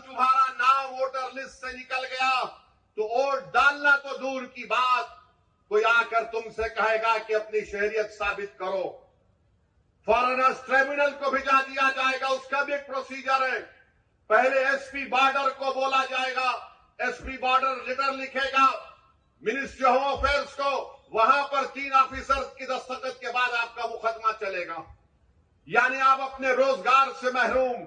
تمہارا نام voter list سے نکل گیا تو ووٹ ڈالنا تو دور کی بات، کوئی آ کر تم سے کہے گا کہ اپنی شہریت ثابت کرو، فارنرز ٹریبونل کو بھیجا دیا جائے گا، اس کا بھی ایک پروسیجر ہے۔ پہلے ایس پی بارڈر کو بولا جائے گا، ایس پی بارڈر لیٹر لکھے گا منسٹری ہوم افیئرز کو، وہاں پر 3 آفیسر کی دستخط کے بعد آپ کا مقدمہ چلے گا، یعنی آپ اپنے روزگار سے محروم۔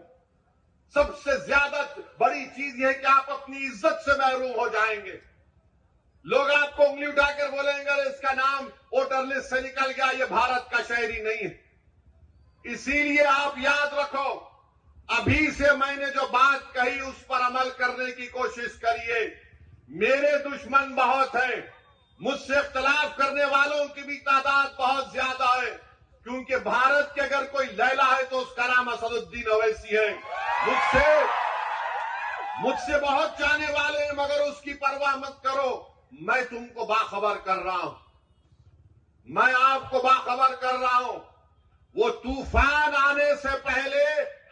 سب سے زیادہ بڑی چیز یہ ہے کہ آپ اپنی عزت سے محروم ہو جائیں گے۔ لوگ آپ کو انگلی اٹھا کر بولیں گے اس کا نام ووٹر لسٹ سے نکل گیا، یہ بھارت کا شہری نہیں ہے۔ اسی لیے آپ یاد رکھو، ابھی سے میں نے جو بات کہی اس پر عمل کرنے کی کوشش کریے۔ میرے دشمن بہت ہیں، مجھ سے اختلاف کرنے والوں کی بھی تعداد بہت زیادہ ہے، کیونکہ بھارت کے اگر کوئی لیلا ہے تو اس کا نام اسد الدین اویسی ہے۔ مجھ سے بہت چاہنے والے ہیں، مگر اس کی پرواہ مت کرو، میں تم کو باخبر کر رہا ہوں، میں آپ کو باخبر کر رہا ہوں۔ وہ طوفان آنے سے پہلے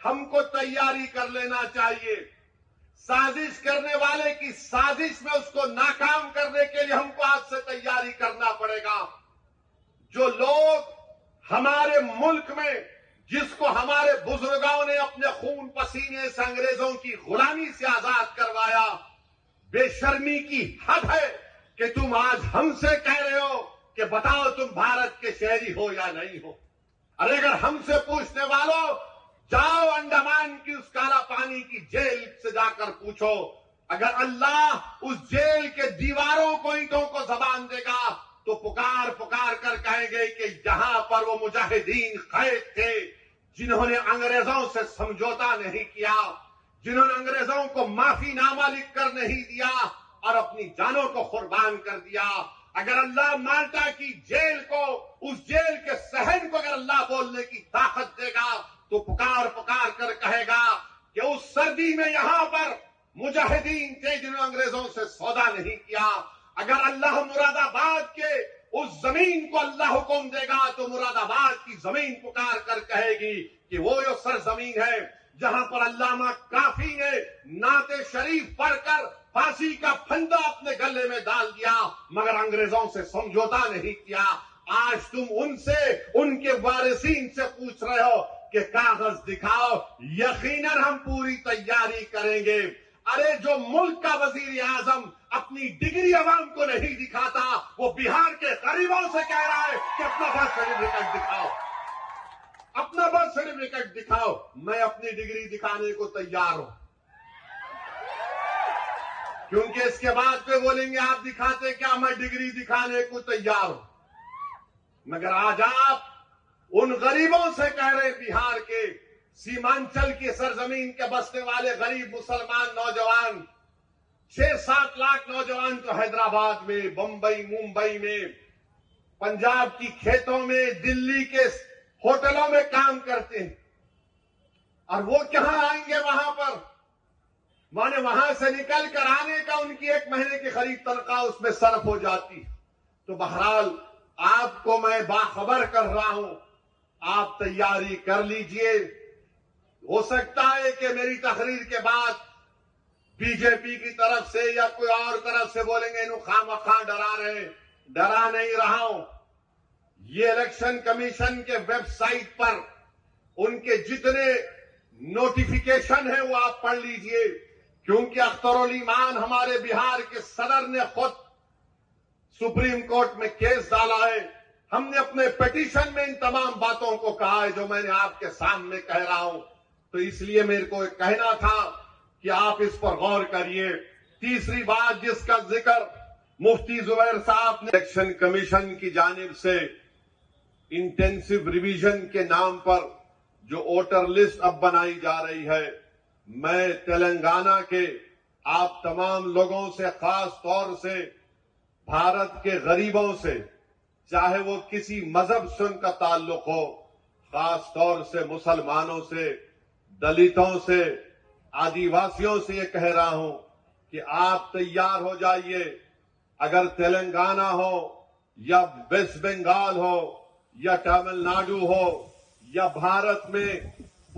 ہم کو تیاری کر لینا چاہیے۔ سازش کرنے والے کی سازش میں اس کو ناکام کرنے کے لیے ہم کو آج سے تیاری کرنا پڑے گا۔ جو لوگ ہمارے ملک میں، جس کو ہمارے بزرگوں نے اپنے خون پسینے سے انگریزوں کی غلامی سے آزاد کروایا، بے شرمی کی حد ہے کہ تم آج ہم سے کہہ رہے ہو کہ بتاؤ تم بھارت کے شہری ہو یا نہیں ہو۔ ارے اگر ہم سے پوچھنے والوں، جاؤ انڈمان کی اس کالا پانی کی جیل سے جا کر پوچھو، اگر اللہ اس جیل کے دیواروں کو، اینٹوں کو زبان دے گا تو پکار پکار کر کہیں گے کہ جہاں پر وہ مجاہدین قید تھے، جنہوں نے انگریزوں سے سمجھوتا نہیں کیا، جنہوں نے انگریزوں کو معافی نامہ لکھ کر نہیں دیا اور اپنی جانوں کو قربان کر دیا، اگر اللہ مالٹا کی جیل کو، اس جیل کے صحن کو اگر اللہ بولنے کی طاقت دے گا تو پکار پکار کر کہے گا کہ اس سردی میں یہاں پر مجاہدین تھے جنہوں نے انگریزوں سے سودا نہیں کیا۔ اگر اللہ مراد آباد کے اس زمین کو اللہ حکم دے گا تو مراد آباد کی زمین پکار کر کہے گی کہ وہ جو سرزمین ہے جہاں پر علامہ کافی نے نعت شریف پڑھ کر پھانسی کا پھندا اپنے گلے میں ڈال دیا، مگر انگریزوں سے سمجھوتا نہیں کیا۔ آج تم ان سے، ان کے وارثین سے پوچھ رہے ہو کہ کاغذ دکھاؤ، یقیناً ہم پوری تیاری کریں گے۔ ارے جو ملک کا وزیر اعظم اپنی ڈگری عوام کو نہیں دکھاتا، وہ بہار کے غریبوں سے کہہ رہا ہے کہ اپنا برتھ سرٹیفکیٹ دکھاؤ، اپنا برتھ سرٹیفکیٹ دکھاؤ۔ میں اپنی ڈگری دکھانے کو تیار ہوں، کیونکہ اس کے بعد پہ بولیں گے آپ دکھاتے کیا، میں ڈگری دکھانے کو تیار ہوں۔ مگر آج آپ ان غریبوں سے کہہ رہے بہار کے، سیمانچل کی سرزمین کے بسنے والے غریب مسلمان نوجوان، 6-7 لاکھ نوجوان جو حیدرآباد میں، بمبئی، ممبئی میں، پنجاب کی کھیتوں میں، دلی کے ہوٹلوں میں کام کرتے ہیں، اور وہ کہاں آئیں گے وہاں پر؟ مانے وہاں سے نکل کر آنے کا ان کی 1 مہینے کی خرید تنخواہ اس میں صرف ہو جاتی۔ تو بہرحال آپ کو میں باخبر کر رہا ہوں، آپ تیاری کر لیجئے۔ ہو سکتا ہے کہ میری تقریر کے بعد بی جے پی کی طرف سے یا کوئی اور طرف سے بولیں گے انہوں خواہ مخواہ ڈرا رہے ہیں، ڈرا نہیں رہا ہوں۔ یہ الیکشن کمیشن کے ویب سائٹ پر ان کے جتنے نوٹیفیکیشن ہیں وہ آپ پڑھ لیجئے، کیونکہ اختر الایمان ہمارے بہار کے صدر نے خود سپریم کورٹ میں کیس ڈالا ہے۔ ہم نے اپنے پیٹیشن میں ان تمام باتوں کو کہا ہے جو میں نے آپ کے سامنے کہہ رہا ہوں، تو اس لیے میرے کو کہنا تھا کہ آپ اس پر غور کریے۔ تیسری بات جس کا ذکر مفتی زبیر صاحب نے، الیکشن کمیشن کی جانب سے انٹینسو ریویژن کے نام پر جو ووٹر لسٹ اب بنائی جا رہی ہے، میں تلنگانہ کے آپ تمام لوگوں سے، خاص طور سے بھارت کے غریبوں سے، چاہے وہ کسی مذہب سے ان کا تعلق ہو، خاص طور سے مسلمانوں سے، دلتوں سے، آدیواسیوں سے یہ کہہ رہا ہوں کہ آپ تیار ہو جائیے۔ اگر تلنگانہ ہو یا ویسٹ بنگال ہو یا تمل ناڈو ہو یا بھارت میں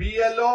BLO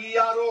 ERO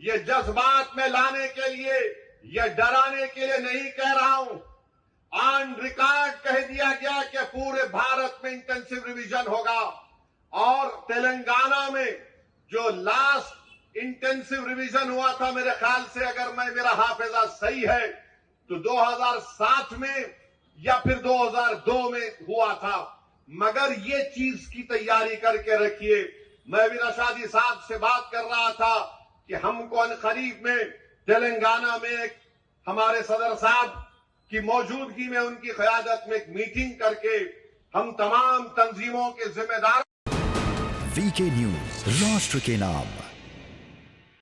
یہ جذبات میں لانے کے لیے، یہ ڈرانے کے لیے نہیں کہہ رہا ہوں. آن ریکارڈ کہہ دیا گیا کہ پورے بھارت میں انٹینسو ریویژن ہوگا، اور تلنگانہ میں جو لاسٹ انٹینسو ریویژن ہوا تھا، میرے خیال سے اگر میرا حافظہ صحیح ہے تو 2007 میں یا پھر 2002 میں ہوا تھا. مگر یہ چیز کی تیاری کر کے رکھیے. میں بھی رشادی صاحب سے بات کر رہا تھا کہ ہم کو قریب میں تلنگانہ میں ایک ہمارے صدر صاحب کی موجودگی میں، ان کی قیادت میں ایک میٹنگ کر کے ہم تمام تنظیموں کے ذمہ دار. VK نیوز، راشٹر کے نام.